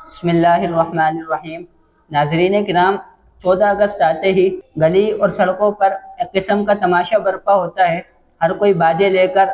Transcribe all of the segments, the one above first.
बिस्मिल्लाहिर्रहमानिर्रहीम। नाज़रीन किराम, 14 अगस्त आते ही गली और सड़कों पर एक किस्म का तमाशा बर्पा होता है। हर कोई बाजे लेकर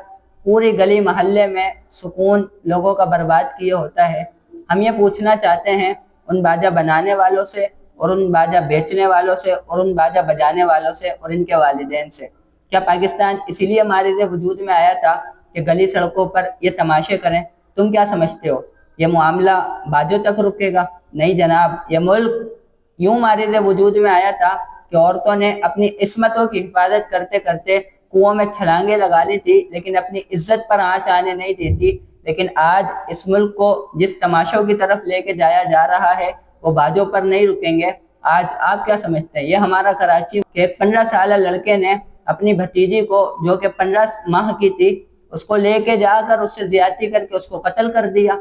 पूरी गली मोहल्ले में सुकून लोगों का बर्बाद किए होता है। हम ये पूछना चाहते हैं उन बाजा बनाने वालों से और उन बाजा बेचने वालों से और उन बाजा बजाने वालों से और इनके वालिदैन से, क्या पाकिस्तान इसीलिए हमारे वजूद में आया था कि गली सड़कों पर ये तमाशे करें? तुम क्या समझते हो, ये मामला बाजों तक रुकेगा? नहीं जनाब, ये मुल्क यूं हमारे वजूद में आया था कि औरतों ने अपनी इस्मतों की हिफाजत करते करते कुओं में छलांगे लगा ली थी, लेकिन अपनी इज्जत पर आंच आने नहीं देती। लेकिन आज इस मुल्क को जिस तमाशों की तरफ लेके जाया जा रहा है वो बाजों पर नहीं रुकेंगे। आज आप क्या समझते हैं? ये हमारा कराची के 15 साल लड़के ने अपनी भतीजी को, जो कि 15 माह की थी, उसको लेके जाकर उससे ज्यादती करके उसको कत्ल कर दिया।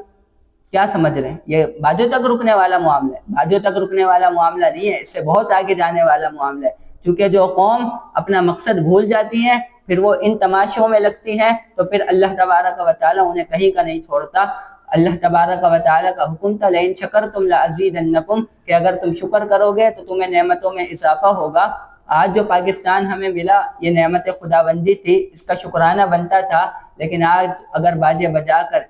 क्या समझ रहे हैं? ये बाजू तक रुकने वाला मामला है? बाजू तक रुकने वाला मामला नहीं है, इससे बहुत आगे जाने वाला मामला है। क्योंकि जो कौम अपना मकसद भूल जाती है, फिर वो इन तमाशों में लगती हैं, तो फिर अल्लाह तबारक व तआला उन्हें कहीं का नहीं छोड़ता। अल्लाह तबारक व तआला का हुक्म था, लइन शकरतुम लअज़ीदन्नकुम, कि अगर तुम शुक्र करोगे तो तुम्हें नेमतों में इजाफा होगा। आज जो पाकिस्तान हमें मिला, ये नेमत खुदाबंदी थी, इसका शुक्राना बनता था। लेकिन आज अगर बाजे बजाकर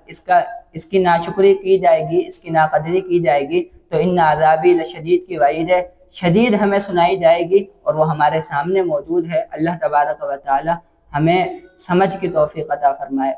इसकी नाशुक्री की जाएगी, इसकी नाकदरी की जाएगी, तो इन आज़ाबी लशदीद की वईद है, शदीद हमें सुनाई जाएगी और वो हमारे सामने मौजूद है। अल्लाह तबारक व तआला हमें समझ की तौफीक अता फरमाए।